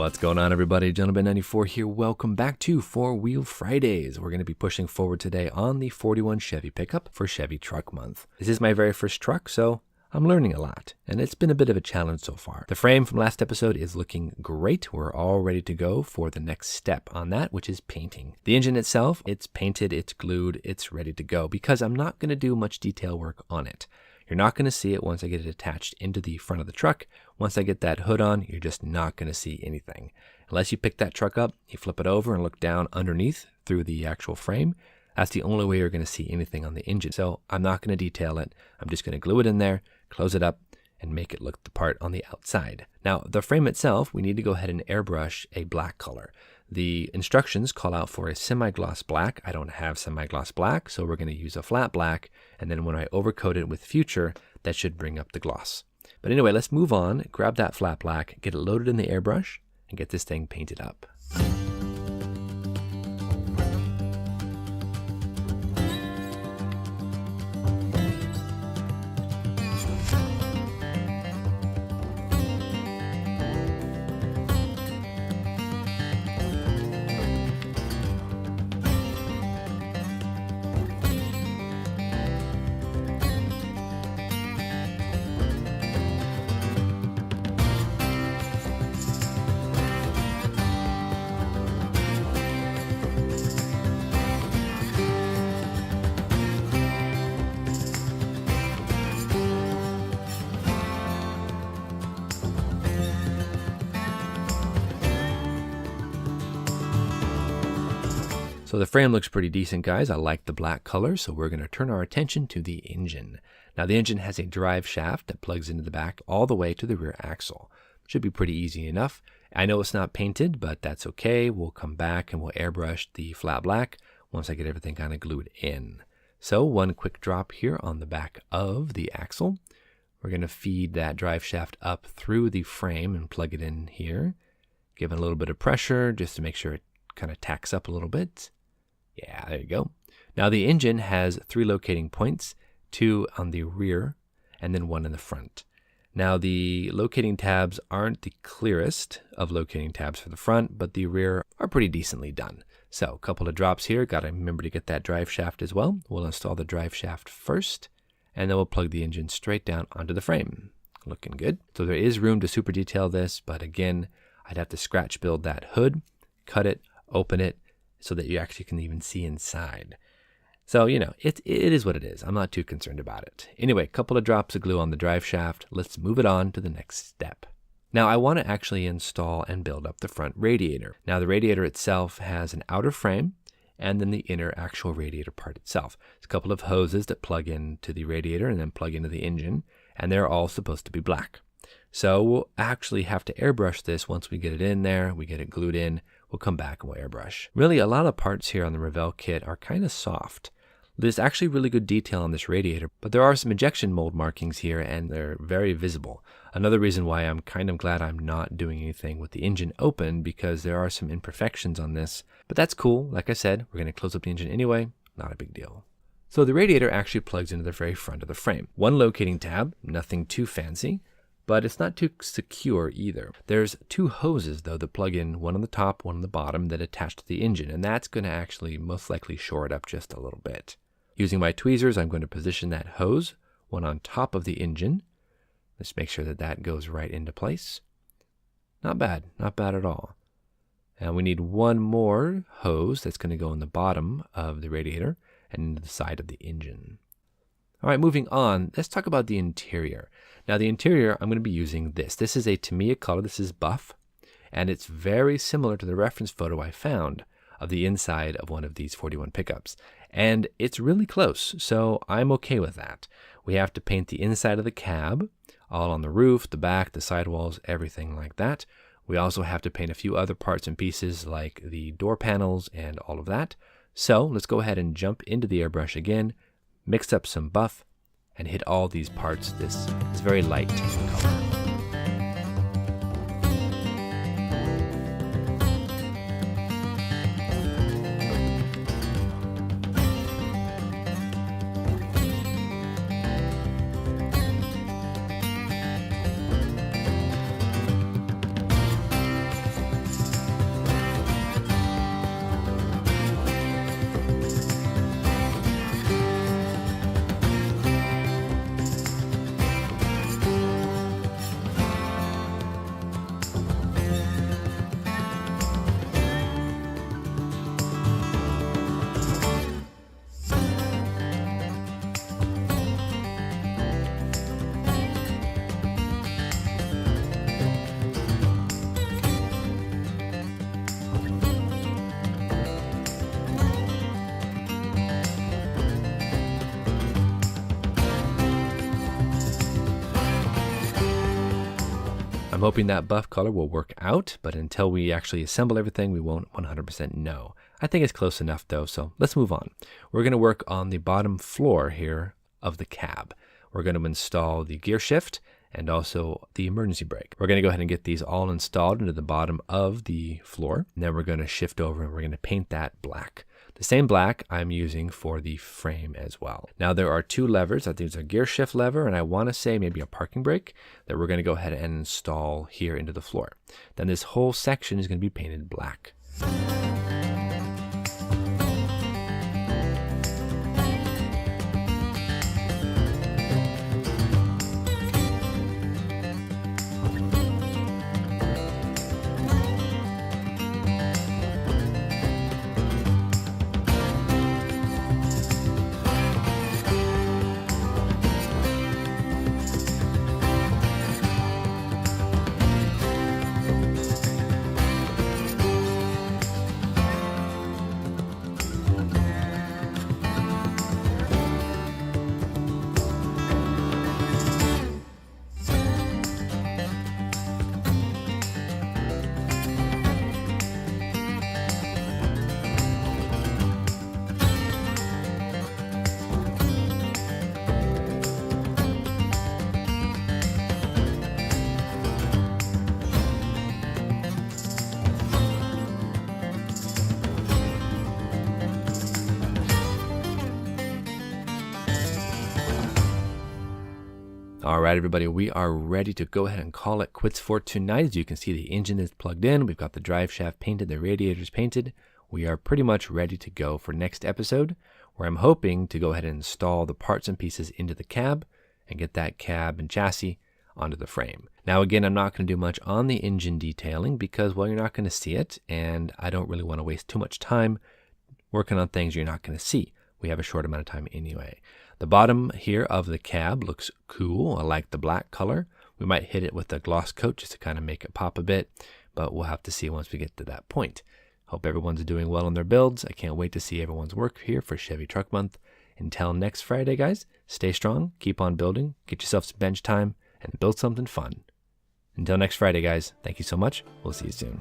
What's going on, everybody? Gentleman94 here. Welcome back to 4Wheel Fridays. We're going to be pushing forward today on the 41 Chevy pickup for Chevy Truck Month. This is my very first truck, so I'm learning a lot, and it's been a bit of a challenge so far. The frame from last episode is looking great. We're all ready to go for the next step on that, which is painting. The engine itself, it's painted, it's glued, it's ready to go because I'm not going to do much detail work on it. You're not going to see it once I get it attached into the front of the truck. Once I get that hood on, you're just not going to see anything. Unless you pick that truck up, you flip it over and look down underneath through the actual frame. That's the only way you're going to see anything on the engine. So I'm not going to detail it. I'm just going to glue it in there, close it up, and make it look the part on the outside. Now, the frame itself, we need to go ahead and airbrush a black color. The instructions call out for a semi-gloss black. I don't have semi-gloss black, so we're going to use a flat black, and then when I overcoat it with Future, that should bring up the gloss. But anyway, let's move on, grab that flat black, get it loaded in the airbrush, and get this thing painted up. So the frame looks pretty decent, guys. I like the black color, so we're going to turn our attention to the engine. Now, the engine has a drive shaft that plugs into the back all the way to the rear axle. Should be pretty easy enough. I know it's not painted, but that's okay. We'll come back and we'll airbrush the flat black once I get everything kind of glued in. So one quick drop here on the back of the axle. We're going to feed that drive shaft up through the frame and plug it in here. Give it a little bit of pressure just to make sure it kind of tacks up a little bit. Yeah, there you go. Now the engine has 3 locating points, 2 on the rear and then 1 in the front. Now the locating tabs aren't the clearest of locating tabs for the front, but the rear are pretty decently done. So a couple of drops here. Got to remember to get that drive shaft as well. We'll install the drive shaft first, and then we'll plug the engine straight down onto the frame. Looking good. So there is room to super detail this, but again, I'd have to scratch build that hood, cut it, open it, so that you actually can even see inside. So, you know, it is what it is. I'm not too concerned about it. Anyway, a couple of drops of glue on the drive shaft. Let's move it on to the next step. Now, I want to actually install and build up the front radiator. Now, the radiator itself has an outer frame and then the inner actual radiator part itself. There's a couple of hoses that plug into the radiator and then plug into the engine, and they're all supposed to be black. So we'll actually have to airbrush this once we get it in there, we get it glued in. We'll come back and we'll airbrush. Really, a lot of parts here on the Revell kit are kind of soft. There's actually really good detail on this radiator, but there are some injection mold markings here and they're very visible. Another reason why I'm kind of glad I'm not doing anything with the engine open, because there are some imperfections on this, but that's cool. Like I said, we're going to close up the engine anyway, not a big deal. So the radiator actually plugs into the very front of the frame. 1 locating tab, nothing too fancy, but it's not too secure either. There's 2 hoses though that plug in, one on the top, one on the bottom, that attach to the engine, and that's going to actually most likely shore it up just a little bit. Using my tweezers, I'm going to position that hose, one on top of the engine. Let's make sure that that goes right into place. Not bad at all. And we need 1 more hose that's going to go in the bottom of the radiator and into the side of the engine. All right, moving on, let's talk about the interior. Now the interior, I'm going to be using this. This is a Tamiya color. This is buff, and it's very similar to the reference photo I found of the inside of one of these 41 pickups. And it's really close, so I'm okay with that. We have to paint the inside of the cab, all on the roof, the back, the sidewalls, everything like that. We also have to paint a few other parts and pieces like the door panels and all of that. So let's go ahead and jump into the airbrush again, mix up some buff, and hit all these parts this very light color. hoping that buff color will work out, but until we actually assemble everything, we won't 100% know. I think it's close enough though, so let's move on. We're going to work on the bottom floor here of the cab. We're going to install the gear shift and also the emergency brake. We're going to go ahead and get these all installed into the bottom of the floor. And then we're going to shift over and we're going to paint that black. The same black I'm using for the frame as well. Now there are 2 levers. I think there's a gear shift lever and I want to say maybe a parking brake that we're going to go ahead and install here into the floor. Then this whole section is going to be painted black. All right, everybody, we are ready to go ahead and call it quits for tonight. As you can see, the engine is plugged in. We've got the drive shaft painted, the radiators painted. We are pretty much ready to go for next episode, where I'm hoping to go ahead and install the parts and pieces into the cab and get that cab and chassis onto the frame. Now, again, I'm not going to do much on the engine detailing because, well, you're not going to see it, and I don't really want to waste too much time working on things you're not going to see. We have a short amount of time anyway. The bottom here of the cab looks cool. I like the black color. We might hit it with a gloss coat just to kind of make it pop a bit, but we'll have to see once we get to that point. Hope everyone's doing well on their builds. I can't wait to see everyone's work here for Chevy Truck Month. Until next Friday, guys, stay strong, keep on building, get yourself some bench time, and build something fun. Until next Friday, guys, thank you so much. We'll see you soon.